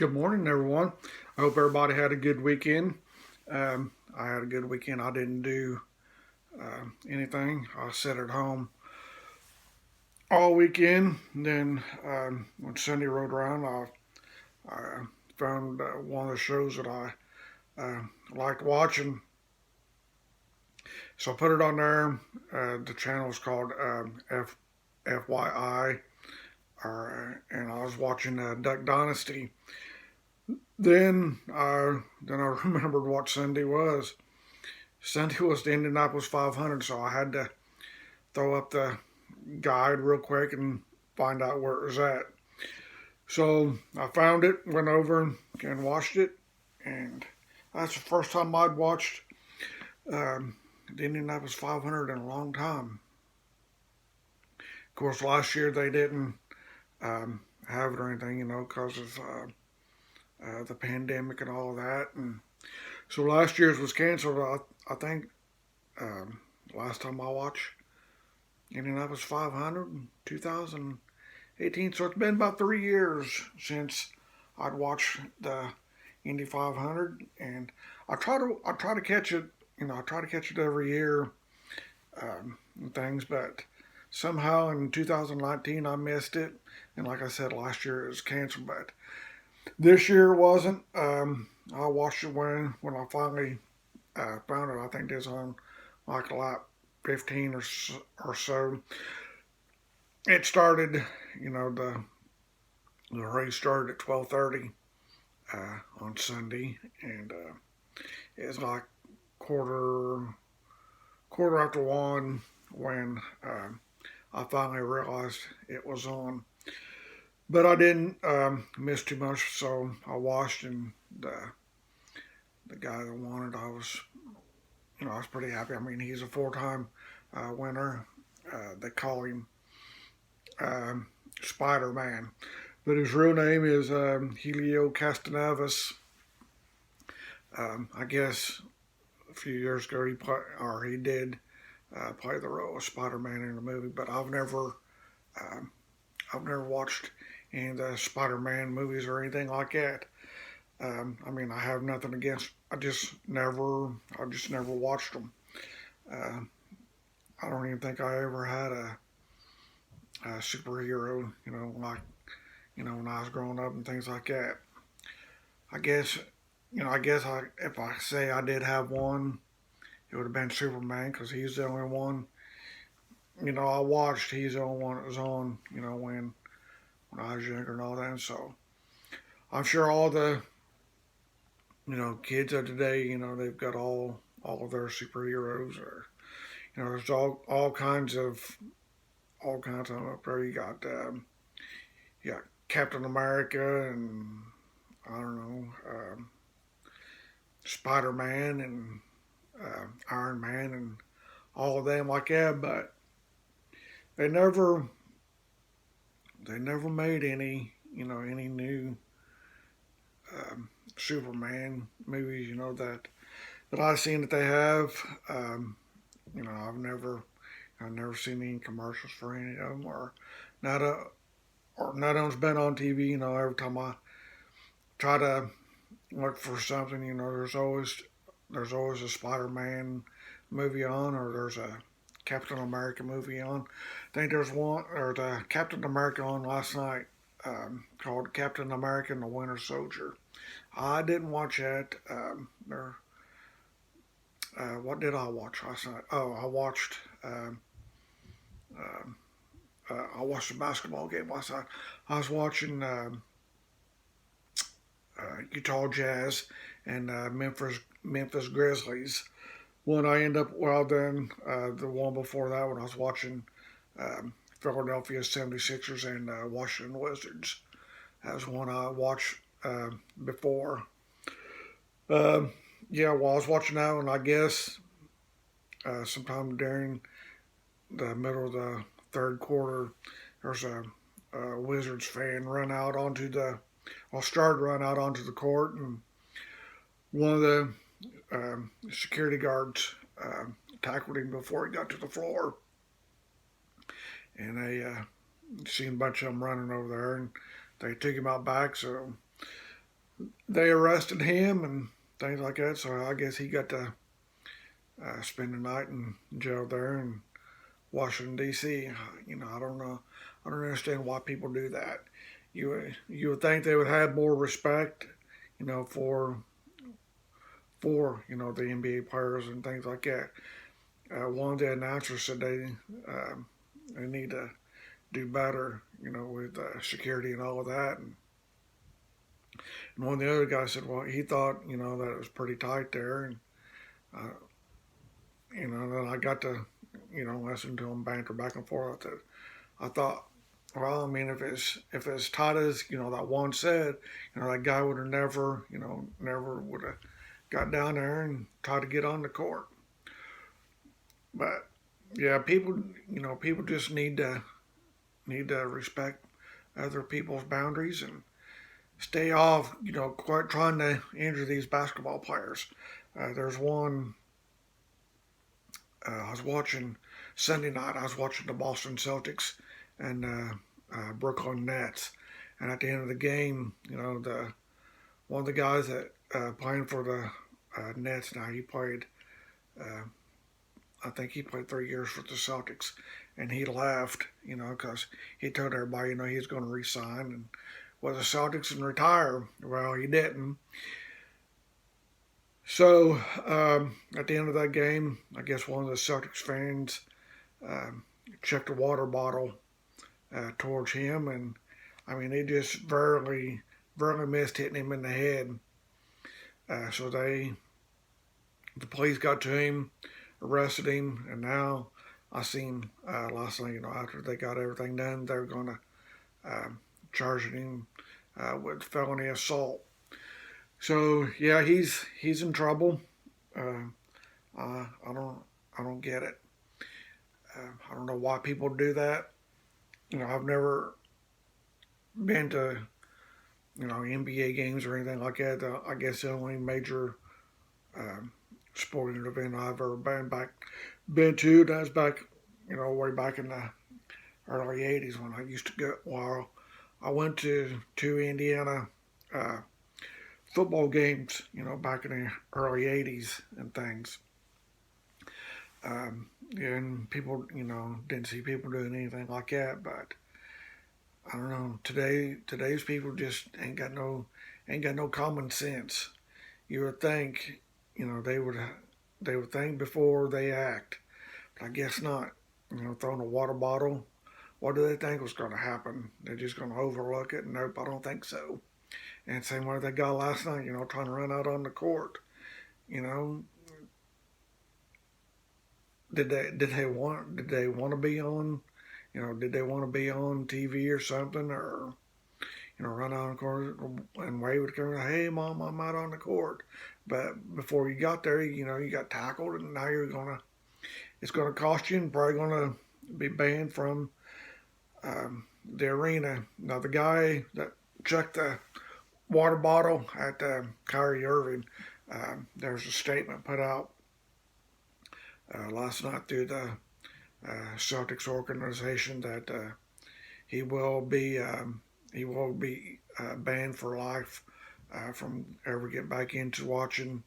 Good morning, everyone. I hope everybody had a good weekend. I had a good weekend. I didn't do anything. I sat at home all weekend. Then when Sunday rolled around, I found one of the shows that I uh, liked watching. So I put it on there. The channel is called FYI, and I was watching Duck Dynasty. Then I remembered what Sunday was. Sunday was the Indianapolis 500, so I had to throw up the guide real quick and find out where it was at. So I found it, went over and watched it, and that's the first time I'd watched the Indianapolis 500 in a long time. Of course, last year they didn't have it or anything, because of the pandemic and all of that. And so last year's was canceled. I think last time I watched Indianapolis 500 in 2018. So it's been about 3 years since I'd watched the Indy 500, and I try to catch it. I try to catch it every year and things, but somehow in 2019 I missed it, and like I said, last year it was canceled, but this year it wasn't. I watched it when I finally found it. I think it was on like lap 15 or so. It started, the race started at 12:30 on Sunday, and it was like quarter after one when I finally realized it was on. But I didn't miss too much, so I watched, and the guy that won it, I was pretty happy. I mean, he's a four-time winner. They call him um, Spider Man, but his real name is Helio Castroneves. I guess a few years ago he did play the role of Spider Man in the movie, but um, I've never watched any of the Spider Man movies or anything like that. I mean, I have nothing against. I just never watched them. Uh, I don't even think I ever had a superhero, when I was growing up and things like that. I guess, if I say I did have one, it would have been Superman because he's the only one, I watched. He's the only one that was on, when I was younger and all that. And so I'm sure all the, kids of today, they've got all of their superheroes or, there's all kinds of them up there. You got Captain America and I don't know, Spider Man and Iron Man and all of them like that, but they never they never made any new Superman movies. That I've seen that they have. Um, you know, I've never seen any commercials for any of them, not a or none of them's been on TV. Every time I try to look for something, there's always a Spider-Man movie on, or there's a Captain America movie on. I think there's one or the Captain America on last night called Captain America and the Winter Soldier. I didn't watch that. What did I watch last night? Oh, um, I watched a basketball game last night. I was watching Utah Jazz and Memphis Grizzlies. One I end up well then the one before that when I was watching Philadelphia 76ers and Washington Wizards. That was one I watched before. Um, yeah, well, I was watching that one. I guess sometime during the middle of the third quarter, there's a Wizards fan started run out onto the court, and one of the security guards tackled him before he got to the floor, and they seen a bunch of them running over there, and they took him out back. So they arrested him and things like that. So I guess he got to spend the night in jail there in Washington D.C. I don't know. I don't understand why people do that. You would think they would have more respect, for the NBA players and things like that. One of the announcers said they need to do better, with security and all of that. And one of the other guys said, well, he thought, that it was pretty tight there. And, uh, then I got to, listen to him banter back and forth. I thought, well, I mean, if it's tight as, that one said, that guy would have never would have got down there and tried to get on the court. But yeah, people just need to respect other people's boundaries and stay off, quite trying to injure these basketball players. There's one I was watching Sunday night. I was watching the Boston Celtics and Brooklyn Nets, and at the end of the game, the one of the guys that playing for the Nets now, he played. Uh, I think he played 3 years for the Celtics, and he laughed, because he told everybody, he was going to resign and was the Celtics and retire. Well, he didn't. So at the end of that game, I guess one of the Celtics fans um, checked a water bottle towards him, and I mean, they just very missed hitting him in the head. So the police got to him, arrested him, and now I seen last night, after they got everything done, they're gonna charge him with felony assault. So yeah, he's in trouble. Uh, I don't get it. I don't know why people do that. I've never been to NBA games or anything like that. I guess the only major um, sporting event I've ever been to, that's back way back in the early '80s when I used to go. Well, I went to two Indiana uh, football games, back in the early '80s and things. And people, didn't see people doing anything like that. But I don't know. Today's people just ain't got no common sense. You would think, they would think before they act, but I guess not. Throwing a water bottle. What do they think was going to happen? They're just going to overlook it? Nope, I don't think so. And same way they got last night, trying to run out on the court. You know, did they want to be on? Did they want to be on TV or something, or run out on the court and wave at the camera, hey mom, I'm out on the court. But before you got there, you got tackled, and now it's gonna cost you, and probably gonna be banned from the arena. Now the guy that chucked the water bottle at Kyrie Irving, there's a statement put out last night through the Celtics organization that he will be banned for life from ever get back into watching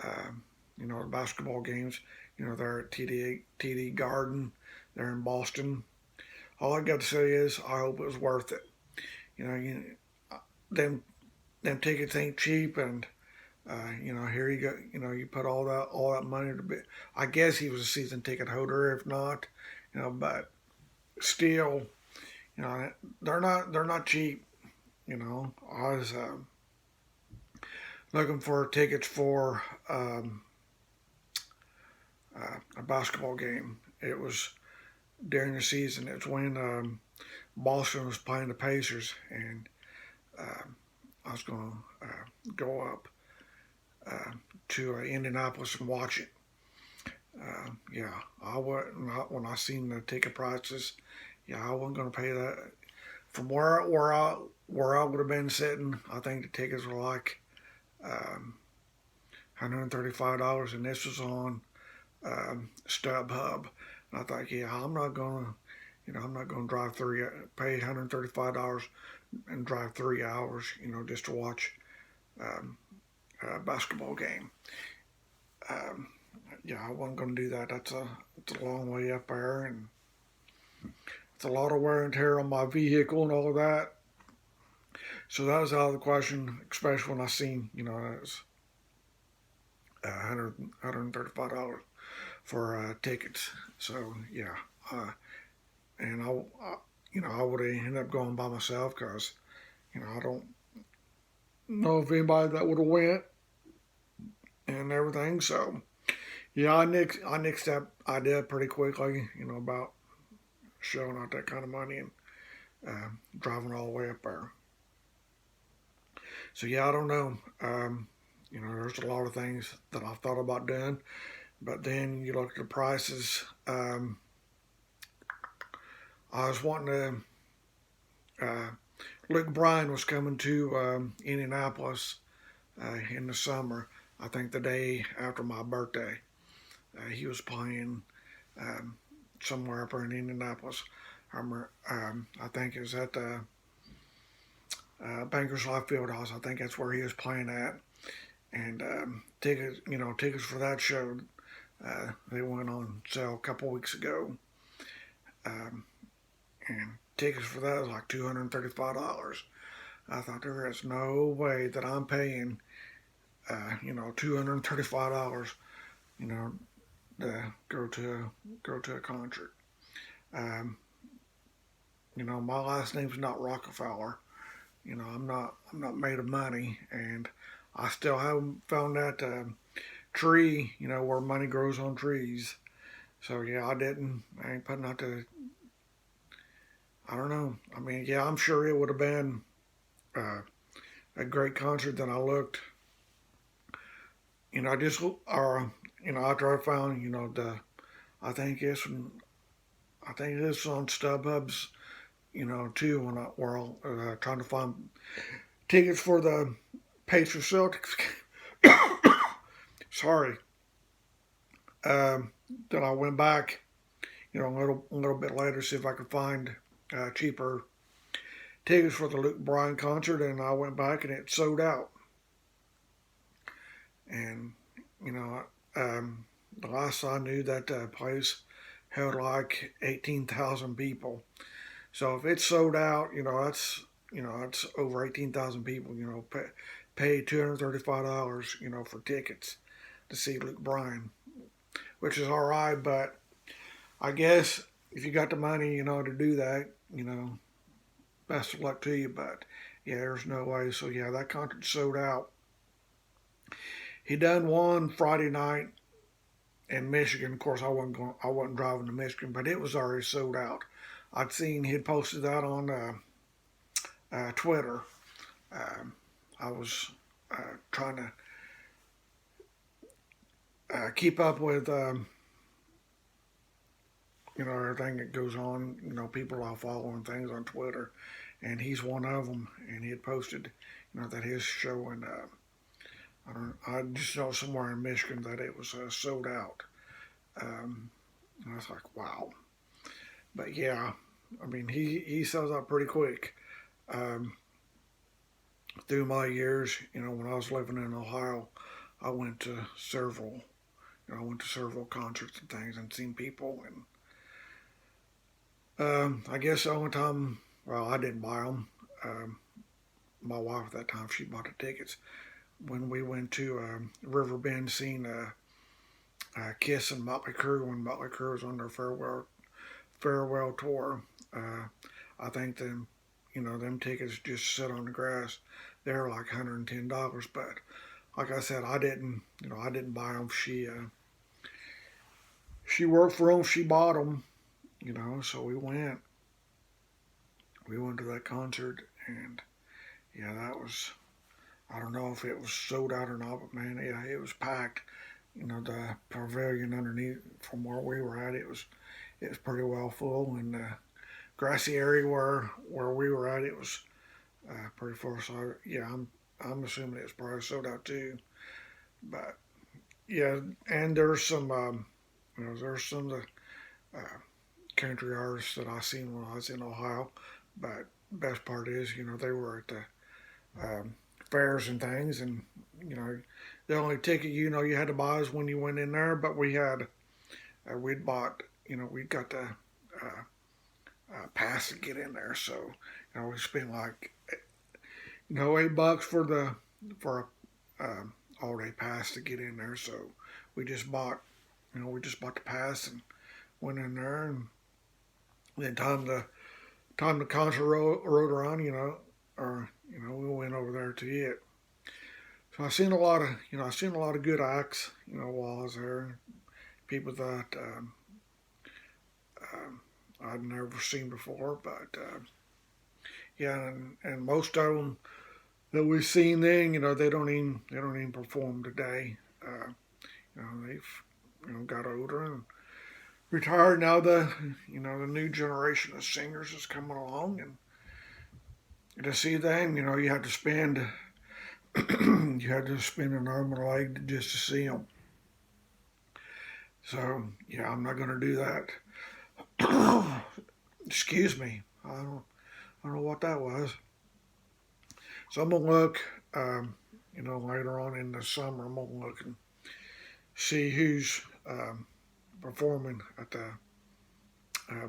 uh, the basketball games. They're at TD Garden. They're in Boston. All I got to say is I hope it was worth it. Them them tickets ain't cheap, and here you go. You put all that money to be. I guess he was a season ticket holder. If not, but still, they're not cheap. I was looking for tickets for a basketball game. It was during the season. It's when Boston was playing the Pacers, and I was going to go up uh, to Indianapolis and watch it. Yeah, I wasn't when I seen the ticket prices. Yeah, I wasn't going to pay that. From where I would have been sitting, I think the tickets were like $135, and this was on StubHub. And I thought, yeah, I'm not gonna pay $135 and drive 3 hours, just to watch um, basketball game. Um, yeah, I wasn't going to do that. It's a long way up there, and it's a lot of wear and tear on my vehicle and all of that. So that was out of the question, especially when I seen, it was $135 for tickets. So yeah, and I would have ended up going by myself because I don't know if anybody that would have went and everything. So yeah, I nixed that idea pretty quickly. About shelling out that kind of money and driving all the way up there. So yeah, I don't know. There's a lot of things that I've thought about doing, but then you look at the prices. I was wanting to. Luke Bryan was coming to Indianapolis in the summer. I think the day after my birthday, he was playing um, somewhere up there in Indianapolis. I think it was at the Bankers Life Fieldhouse. I think that's where he was playing at. And tickets for that show, they went on sale a couple weeks ago. Um, and tickets for that was like $235. I thought there is no way that I'm paying, $235, you know, to go to a concert. Um, my last name's not Rockefeller. I'm not made of money, and I still haven't found that tree, where money grows on trees. So yeah, I ain't putting out the. I don't know. I mean, yeah, I'm sure it would have been uh, a great concert. Then I looked, I just after I found, I think it's I think it's on StubHub's, too when I were trying to find tickets for the Pacers Celtics. Sorry. Um, then I went back, a little bit later, see if I could find cheaper tickets for the Luke Bryan concert, and I went back and it sold out. And you know, the last I knew, that place held like 18,000 people. So if it's sold out, that's over 18,000 people. Pay $235, for tickets to see Luke Bryan, which is all right. But I guess if you got the money, to do that, best of luck to you. But yeah, there's no way. So yeah, that concert sold out. He done one Friday night in Michigan. Of course, I wasn't driving to Michigan, but it was already sold out. I'd seen he'd posted that on Twitter. Um, I was trying to keep up with everything that goes on. People I follow and things on Twitter, and he's one of them. And he had posted, that his show in I just know somewhere in Michigan that it was sold out. And I was like, wow. But yeah, I mean, he sells out pretty quick. Um, Through my years, when I was living in Ohio, I went to several, concerts and things and seen people. And I guess the only time, well, I didn't buy them. My wife at that time, she bought the tickets. When we went to Riverbend, seen Kiss and Motley Crue when Motley Crue was on their farewell tour. Uh, I think them tickets just sit on the grass. They're like $110. But like I said, I didn't buy them. She worked for them. She bought them. So we went to that concert, and yeah, that was. I don't know if it was sold out or not, but man, yeah, it was packed. The pavilion underneath from where we were at, it was pretty well full, and the grassy area where we were at, it was pretty full. So yeah, I'm assuming it's probably sold out too. But yeah, and there's some of the country artists that I seen when I was in Ohio. But best part is, they were at the fairs and things, and you know, the only ticket you had to buy is when you went in there. But we'd bought, we got the pass to get in there, so we spent like $8 for a all day pass to get in there. So we just bought the pass and went in there, and then time the concert rode around, or we went over there to it. So I seen a lot of good acts, while I was there. People that I'd never seen before, but yeah, and most of them that we've seen then, they don't even perform today. They've got older and retired. Now the new generation of singers is coming along, and to see them, you had to spend an arm and a leg just to see them. So yeah, I'm not going to do that. Excuse me. I don't know what that was. So I'm gonna look, later on in the summer. I'm gonna look and see who's performing at the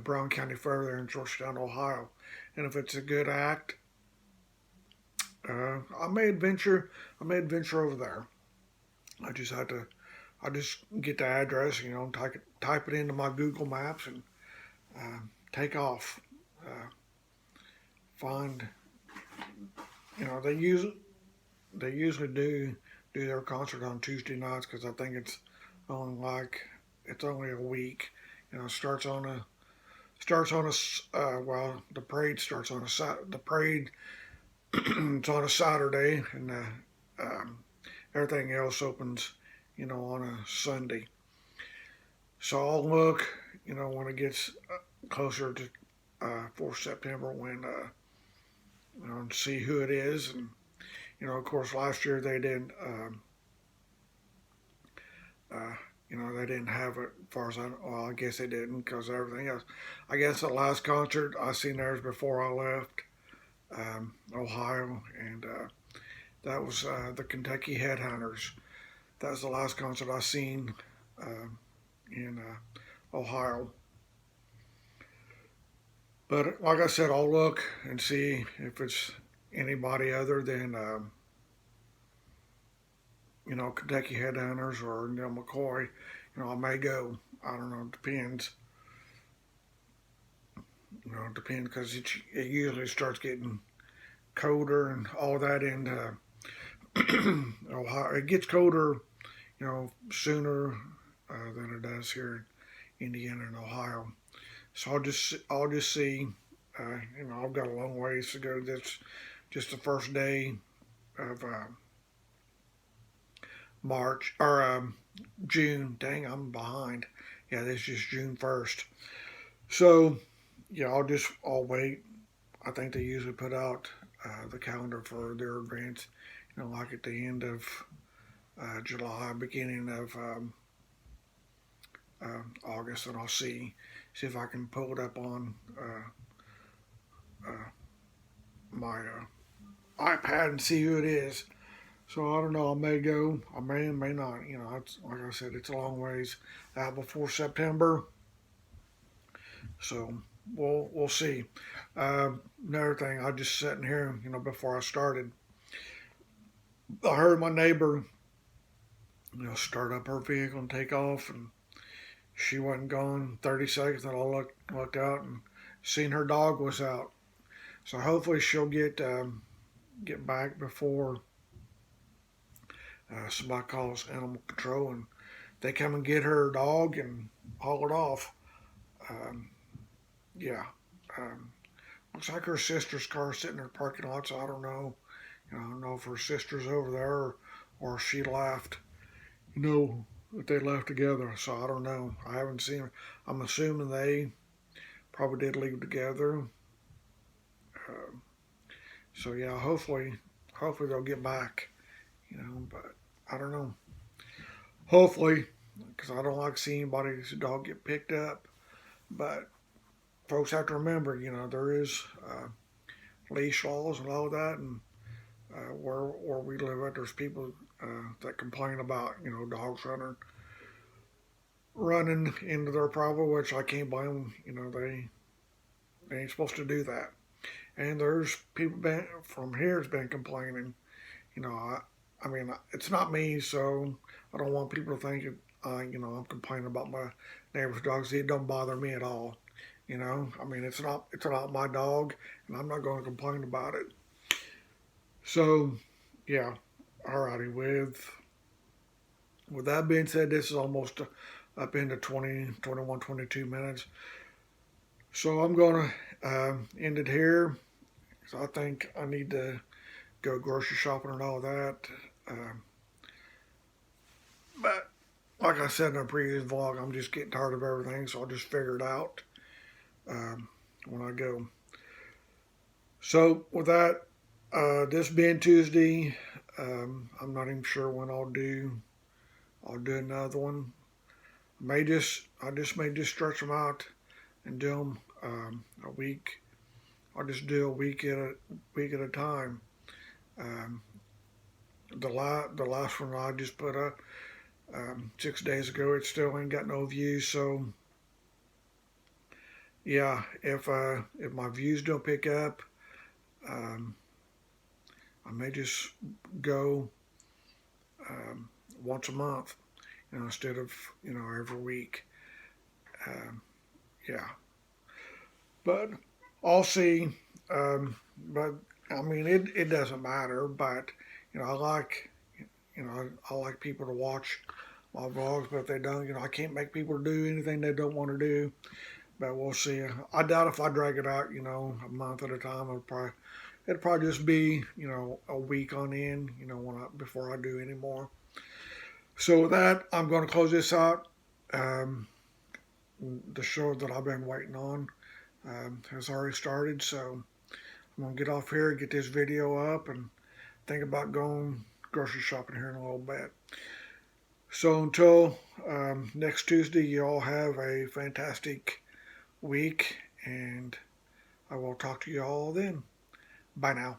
Brown County Fair there in Georgetown, Ohio, and if it's a good act, I may adventure. Over there. I just had to. I just get the address, type it into my Google Maps and take off. Uh, Find, they usually do their concert on Tuesday nights because I think it's only a week. Well, the parade starts on the parade it's on a Saturday, and everything else opens on a Sunday. So I'll look when it gets closer to 4th September when and see who it is. And of course, last year they didn't. They didn't have it. As far as I guess they didn't because everything else. I guess the last concert I seen theirs before I left Ohio, and that was the Kentucky Headhunters. That was the last concert I seen in Ohio. But like I said, I'll look and see if it's anybody other than Kentucky Headhunters or Neil McCoy. I may go. I don't know. It depends. It depends because it usually starts getting colder and all that in Ohio. It gets colder, sooner than it does here in Indiana and Ohio. So I'll just see. I've got a long ways to go. That's just the first day of March or June. Dang, I'm behind. Yeah, this is just June 1st. So yeah, I'll wait. I think they usually put out the calendar for their events, like at the end of July, beginning of August, and I'll see if I can pull it up on my iPad and see who it is. So I don't know. I may go. I may not. It's, like I said, it's a long ways out before September. So we'll see. Another thing, I just sitting here, before I started, I heard my neighbor, start up her vehicle and take off, and she wasn't gone 30 seconds. And I looked out and seen her dog was out. So hopefully she'll get back before somebody calls animal control and they come and get her dog and haul it off. Um, yeah. Looks like her sister's car sitting in her parking lot, so I don't know. I don't know if her sister's over there or she left. That they left together, so I don't know. I haven't seen her. I'm assuming they probably did leave together. Um, so yeah, hopefully they'll get back. But I don't know. Hopefully, because I don't like seeing anybody's dog get picked up. But folks have to remember, there is leash laws and all that, and where we live at, there's people that complain about dogs running into their property, which I can't blame them. They ain't supposed to do that. And there's people from here has been complaining. I mean, it's not me, so I don't want people to think I'm complaining about my neighbor's dogs. It don't bother me at all. I mean, it's not my dog, and I'm not going to complain about it. So, yeah, alrighty. With that being said, this is almost up into 20, 21, 22 minutes. So I'm going to end it here. So I think I need to go grocery shopping and all that. Um, but like I said in a previous vlog, I'm just getting tired of everything, so I'll just figure it out when I go. So with that, this being Tuesday, I'm not even sure when I'll do another one. I just may just stretch them out and do them a week. I'll just do a week at a time. Um, the last one I just put up 6 days ago, it still ain't got no views. So yeah, if my views don't pick up, I may just go once a month, instead of every week. Um, yeah, but I'll see. But I mean, it doesn't matter. But I like people to watch my vlogs, but if they don't, I can't make people do anything they don't want to do. But we'll see. I doubt if I drag it out, a month at a time, it'll probably just be, a week on end, before I do any more. So with that, I'm going to close this out. Um, the show that I've been waiting on has already started, so I'm going to get off here, get this video up, and think about going grocery shopping here in a little bit. So until next Tuesday, you all have a fantastic week, and I will talk to you all then. Bye now.